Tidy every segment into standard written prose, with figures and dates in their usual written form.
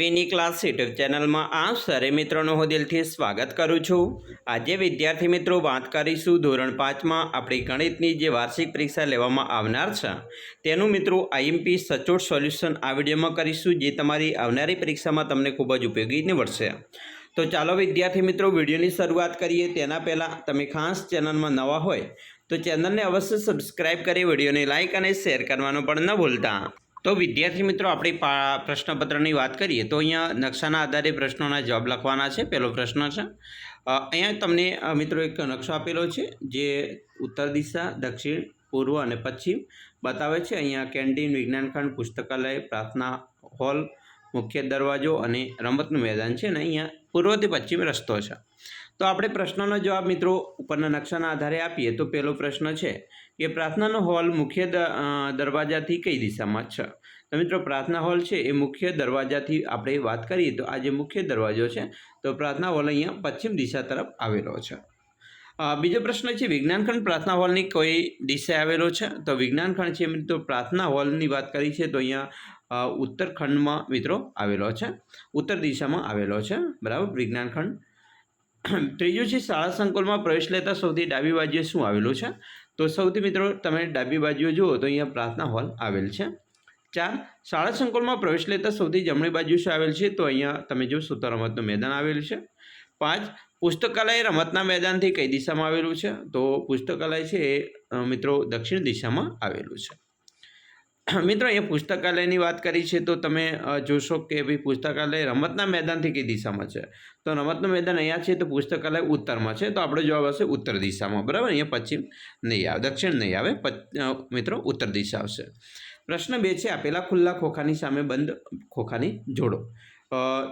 टेकविनी class YouTube channel में आप सारे मित्रों હું દિલથી સ્વાગત કરું છું। આજે વિદ્યાર્થી મિત્રો વાત કરીશું ધોરણ 5 માં આપણી ગણિતની જે વાર્ષિક પરીક્ષા લેવામાં આવનાર છે તેનું મિત્રો આઈએમપી સચોટ સોલ્યુશન આ વિડીયોમાં કરીશું, જે તમારી આવનારી પરીક્ષામાં તમને ખૂબ જ ઉપયોગી નીવડશે। તો ચાલો વિદ્યાર્થી મિત્રો વિડીયોની શરૂઆત કરીએ। તેના પહેલાં તમે ખાસ ચેનલમાં નવા હોય તો ચેનલને અવશ્ય સબસ્ક્રાઇબ કરી વિડીયોને લાઇક અને શેર કરવાનું પણ ન ભૂલતા। तो विद्यार्थी मित्रों अपनी प्रश्नपत्र की बात करिए तो अँ नक्शाना आधारे प्रश्नों जवाब लखवाना है। पहलो प्रश्न है अँ तमने मित्रों एक नक्शो आपेलो है जे उत्तर दिशा, दक्षिण, पूर्व और पश्चिम बतावे छे। अँ कैंटीन, विज्ञान खंड, पुस्तकालय, प्रार्थना हॉल, मुख्य दरवाजो और रमतनु मैदान है। अँ पूर्व थी पश्चिम रस्तो है। तो आपणे प्रश्नों जवाब मित्रों उपरना नक्शाना आधारे आपीए तो पहलो प्रश्न है कि प्रार्थना हॉल मुख्य दरवाजा थी कई दिशा में है। तो मित्रों प्रार्थना हॉल है ये मुख्य दरवाजा थी आपणे बात करिए तो आज मुख्य दरवाजो है तो प्रार्थना हॉल अँ पश्चिम दिशा तरफ आवेलो है। बीजो प्रश्न है विज्ञान खंड प्रार्थना हॉल की कोई दिशा आवेलो है। तो विज्ञान खंड है मित्रों प्रार्थना हॉल की बात करी है तो अँ उत्तर खंड में मित्रों आवेलो है, उत्तर दिशा में आवेलो है। बराबर विज्ञान खंड। त्रीजू है शाळा संकुल में प्रवेश लेता सौथी डाबी बाजुए शुं आवेलुं छे। तो सौथी मित्रों तमे डाबी बाजुए जुओ तो अहींया प्रार्थना हॉल आवेल छे। 4 शाळा संकुल में प्रवेश लेता सौथी जमणी बाजुए शुं आवेल छे तो अहींया तमे जोशो तो रमतनुं मैदान आवेलुं छे। 5 पुस्तकालय रमतना मैदान थी कई दिशा में आवेलुं छे। तो पुस्तकालय छे मित्रों दक्षिण दिशा में आवेलुं छे। मित्रों अँ पुस्तकालय की बात करी है तो तमे जोशो कि भाई पुस्तकालय रमतना मैदान थी कई दिशा में है। तो रमतनु मैदान अँ है तो पुस्तकालय उत्तर में है तो आपणो जवाब आशे उत्तर दिशा में। बराबर अँ पश्चिम नहीं आवे, दक्षिण नहीं आवे, मित्रों उत्तर दिशा आवशे। प्रश्न 2 है आपेला खुल्ला खोखानी सामे बंद खोखानी जोड़ो।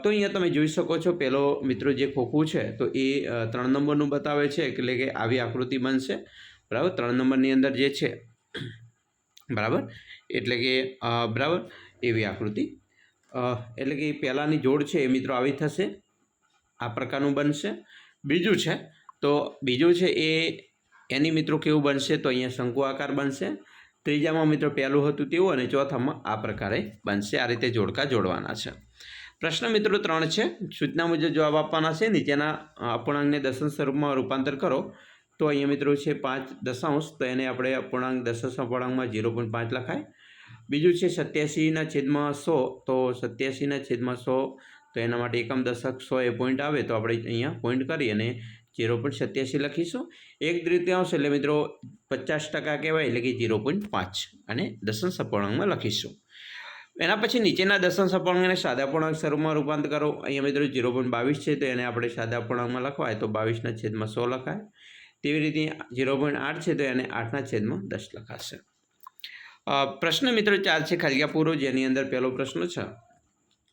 तो अँ तमे जोई शको छो पहलो मित्रों जे खोखुं है तो ये 3 नंबरनु बतावे छे एटले के आवी आकृति बनशे। बराबर 3 नंबरनी अंदर जे छे बराबर एटले के बराबर एवी आकृति एटले के पहलानी जोड़ है मित्रों आवी थशे, आ प्रकारनुं बनशे। बीजू है तो बीजू है एनी मित्रों केवुं बनशे तो अहींया शंकु आकार बनशे। त्रीजामां मित्रों पहलुं हतुं तेवुं अने चौथामां आ प्रकारे बनशे। आ रीते जोड़का जोड़वाना छे। प्रश्न मित्रों 3 है सूचना मुजब जवाब आपवाना छे। नीचेना अपूर्णांकने दशांश स्वरूपमां रूपांतर करो। तो अहींया मित्रों है 5 दशांश तो एने आपणे अपूर्णांक दशांश अपूर्णांकमां 0.5 लखाय। बीजू है 87/100 तो 87/100 तो एना माटे एकम दशक 100 ए पॉइंट आवे तो आपणे अहींया पॉइंट करी अने 0.87 लखीशुं। 1/3 एटले मित्रों 50% कहेवाय एटले कि 0.5 अने दशांश अपूर्णांकमां लखीशुं। एना पछी नीचेना दशांश अपूर्णांकने सादा अपूर्णांक स्वरूपमां रूपांतर करो। अहींया मित्रों 0.22 है तो एने आपणे सादा अपूर्णांकमां लखवाय तो 22/100 लखाय। तेवी रीते 0.8 है तो एने 8/10 लखाशे। प्रश्न मित्रों 4 है खालिया पूरो जेनी अंदर पहलो प्रश्न है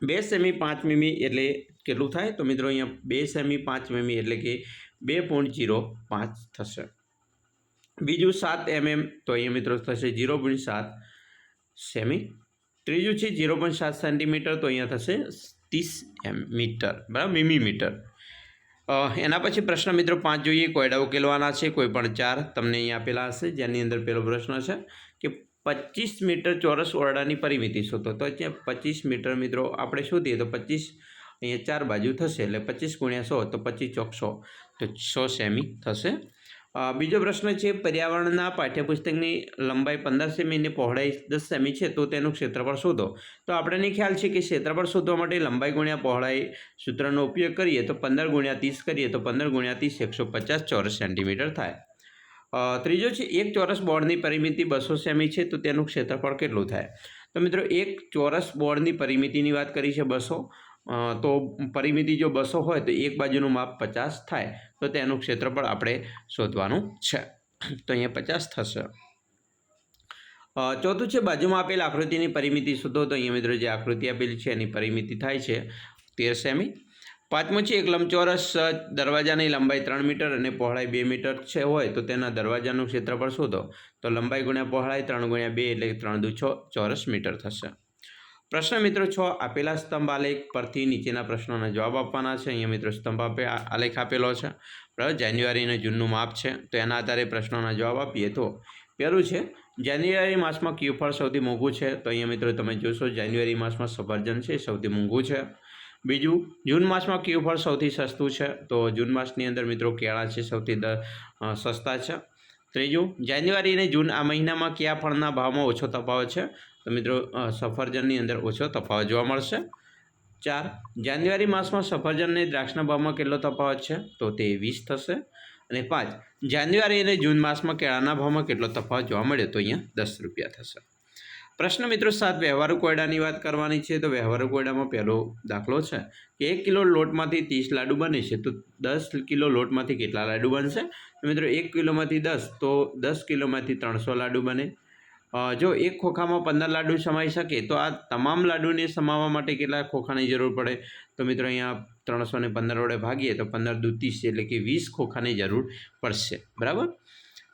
2 सेमी 5 मीमी एटले केटलुं थाय। तो मित्रों अहींया 2 सेमी 5 मीमी एटले कि 2.05 थशे। बीजू 7 mm तो अहींया मित्रों थशे 0.7 सेमी। त्रीजू है 0.7 सेंटीमीटर तो अहींया थशे 30 मीटर बराबर मिलीमीटर। एना पछी प्रश्न मित्रों 5 जोईए कोयडा उकेलवाना छे। कोईपण 4 तमने अहींया आपेला हशे जेनी अंदर पहलो प्रश्न है कि 25 मीटर चौरस ओरडानी परिमिति शोधो। तो अहींया 25 मीटर मित्रों आपणे शोधीए तो 25 अहींया 4 बाजू थशे एटले 25 × 100 तो 25 चौक 100 तो 100 सेमी थशे। बीजो प्रश्न है पर्यावरणना पाठ्यपुस्तकनी लंबाई 15 सेमी ने पहोळाई 10 सेमी है तो तेनुं क्षेत्रफळ शोधो। तो आपणे ख्याल है कि क्षेत्रफळ शोधवा माटे लंबाई गुण्या पहोळाई सूत्रनो उपयोग करिए तो 15 × 30 करिए तो 15 × 30 150 चौरस सेंटीमीटर थाय। त्रीजो है एक चौरस बोर्डनी परिमिति 200 सेमी है तो तेनुं क्षेत्रफळ केटलुं थाय। तो मित्रों एक चौरस बोर्डनी परिमितिनी वात करी है 200 तो परिमिति जो 200 होय तो एक बाजुनुं माप 50 थाय तो तेनुं क्षेत्रफळ आपणे शोधवानुं छे। तो अहींया 50 थशे। चौथुं है बाजुमां आपेल आकृतिनी परिमिति शोधो। तो अहींया मित्रों जे आकृति आपेली छे एनी परिमिति थाय छे 13 सेमी। 5मुं है एक लंबचौरस दरवाजानी लंबाई 3 मीटर और पहोळाई 2 मीटर है होय तो तेना दरवाजानुं क्षेत्रफळ शोधो। तो लंबाई गुण्या पहोळाई 3 × 2 एटले 3 × 6 चौरस मीटर थशे। प्रश्न मित्रों 6 आपेला स्तंभ आलेख परथी नीचेना प्रश्नोना जवाब आपवाना छे। अहींया मित्रों स्तंभ आलेख आपेलो छे बराबर जान्युआरी ने जूननुं माप छे तो एना आधारे प्रश्नोना जवाब आपीए तो पहलुं है जान्युआरी मास में क्यू फळ सौथी मोंघुं है। तो अहींया मित्रों तमे जोशो जान्युआरी मास में सफरजन है सौथी मोंघुं है। બીજું, જૂન માસમાં કયું ફળ સૌથી સસ્તું છે? તો જૂન માસની અંદર મિત્રો કેળા છે સૌથી સસ્તા છે. ત્રીજું, જાન્યુઆરી અને જૂન આ મહિનામાં કયા ફળના ભાવમાં ઓછો તફાવત છે? તો મિત્રો સફરજનની અંદર ઓછો તફાવત જોવા મળશે. 4, જાન્યુઆરી માસમાં સફરજન અને દ્રાક્ષના ભાવમાં કેટલો તફાવત છે? તો તે 20 થશે. અને 5, જાન્યુઆરી અને જૂન માસમાં કેળાના ભાવમાં કેટલો તફાવત જોવા મળ્યો? તો અહીંયા 10 રૂપિયા થશે. પ્રશ્ન મિત્રો 7, વ્યવહારુ કોયડાની વાત કરવાની છે. તો વ્યવહારુ કોયડામાં પહેલો દાખલો છે કે 1 કિલો લોટમાંથી 30 લાડુ બને છે, તો 10 કિલો લોટમાંથી કેટલા લાડુ બનશે? તો મિત્રો 1 કિલોમાંથી 10, તો 10 કિલોમાંથી 300 લાડુ બને. જો એક ખોખામાં 15 લાડુ સમાઈ શકે, તો આ તમામ લાડુને સમાવવા માટે કેટલા ખોખાની જરૂર પડે? તો મિત્રો અહીંયા 315 વડે ભાગીએ તો 15 દુ 30, એટલે કે 20 ખોખાની જરૂર પડશે. બરાબર.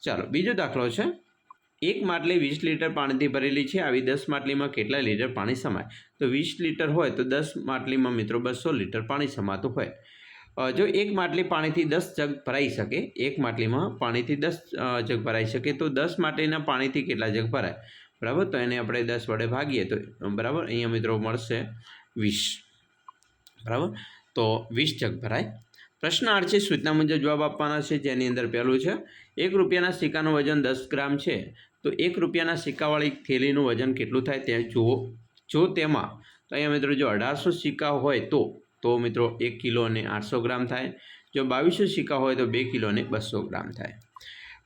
ચાલો, બીજો દાખલો છે. એક માટલી 20 લીટર પાણીથી ભરેલી છે. આવી 10 માટલીમાં કેટલા લીટર પાણી સમાય? તો 20 લીટર હોય તો 10 માટલીમાં મિત્રો 200 લીટર પાણી સમાતું હોય. જો એક માટલી પાણીથી 10 જગ ભરાઈ શકે, એક માટલીમાં પાણીથી 10 જગ ભરાઈ શકે, તો 10 માટલીના પાણીથી કેટલા જગ ભરાય? બરાબર. તો એને આપણે 10 વડે ભાગીએ તો બરાબર અહીંયા મિત્રો મળશે 20. બરાબર. તો 20 જગ ભરાય. પ્રશ્ન 8 છે, સૂચના મુજબ જવાબ આપવાના છે. જેની અંદર પહેલું છે, 1 રૂપિયાના સિક્કાનું વજન 10 ગ્રામ છે, તો 1 રૂપિયાના સિક્કાવાળી થેલીનું વજન કેટલું થાય તે જુઓ. જો તેમાં, તો અહીંયા મિત્રો જો 1800 સિક્કા હોય તો મિત્રો 1 કિલો અને 800 ગ્રામ થાય. જો 2200 સિક્કા હોય તો 2 કિલો અને 200 ગ્રામ થાય.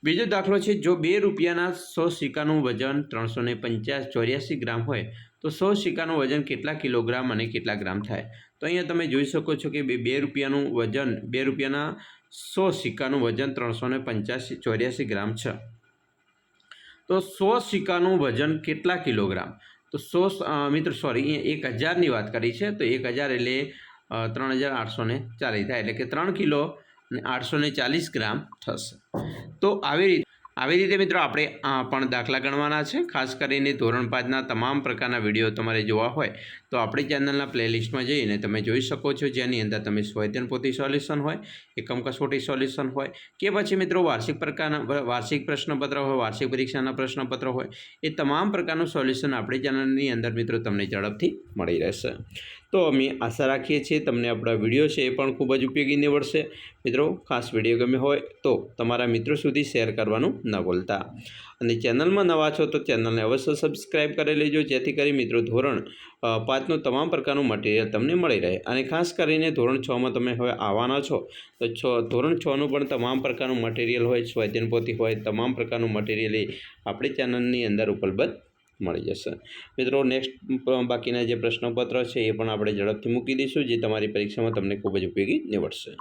બીજો દાખલો છે, જો 2 રૂપિયાના 100 સિક્કાનું વજન 384 ગ્રામ હોય, તો 100 સિક્કાનું વજન કેટલા કિલોગ્રામ અને કેટલા ગ્રામ થાય? તો અહીંયા તમે જોઈ શકો છો કે 2 રૂપિયાનું વજન, 2 રૂપિયાના 100 સિક્કાનું વજન 384 ગ્રામ છે. તો 100 સિક્કાનું વજન કેટલા કિલોગ્રામ? તો 100 મિત્રો અહીંયા 1000ની વાત કરી છે, તો 1000 એટલે 3840 થાય, એટલે કે 3 કિલો અને 840 ગ્રામ થશે. તો આવી રીતે મિત્રો આપણે પણ દાખલા ગણવાના છે. ખાસ કરીને ધોરણ 5ના તમામ પ્રકારના વિડીયો તમારે જોવા હોય તો આપણી ચેનલના પ્લેલિસ્ટમાં જઈને તમે જોઈ શકો છો, જેની અંદર તમે સ્વાધ્યાયન પોથી સોલ્યુશન હોય, એકમ કસોટી સોલ્યુશન હોય, કે પછી મિત્રો વાર્ષિક પ્રશ્નપત્ર હોય, વાર્ષિક પરીક્ષાના પ્રશ્નપત્ર હોય, એ તમામ પ્રકારનું સોલ્યુશન આપણી ચેનલની અંદર મિત્રો તમને ઝડપથી મળી રહેશે. તો અમે આશા રાખીએ છીએ તમને આપણા વિડીયો છે એ પણ ખૂબ જ ઉપયોગી નીવડશે. મિત્રો ખાસ વિડીયો ગમ્યો હોય તો તમારા મિત્રો સુધી શેર કરવાનું ન ભૂલતા. અને ચેનલમાં નવા છો તો ચેનલને અવશ્ય સબસ્ક્રાઈબ કરી લેજો, જેથી કરી મિત્રો ધોરણ 5નું તમામ પ્રકારનું મટીરિયલ તમને મળી રહે. અને ખાસ કરીને ધોરણ 6માં તમે હવે આવવાના છો તો ધોરણ 6નું પણ તમામ પ્રકારનું મટીરિયલ હોય, સ્વાધ્યાયન પોથી હોય, તમામ પ્રકારનું મટીરિયલ એ આપણી ચેનલની અંદર ઉપલબ્ધ મળી જશે. મિત્રો નેક્સ્ટ બાકીના જે પ્રશ્નપત્ર છે એ પણ આપણે ઝડપથી મૂકી દઈશું, જે તમારી પરીક્ષામાં તમને ખૂબ જ ઉપયોગી નીવડશે.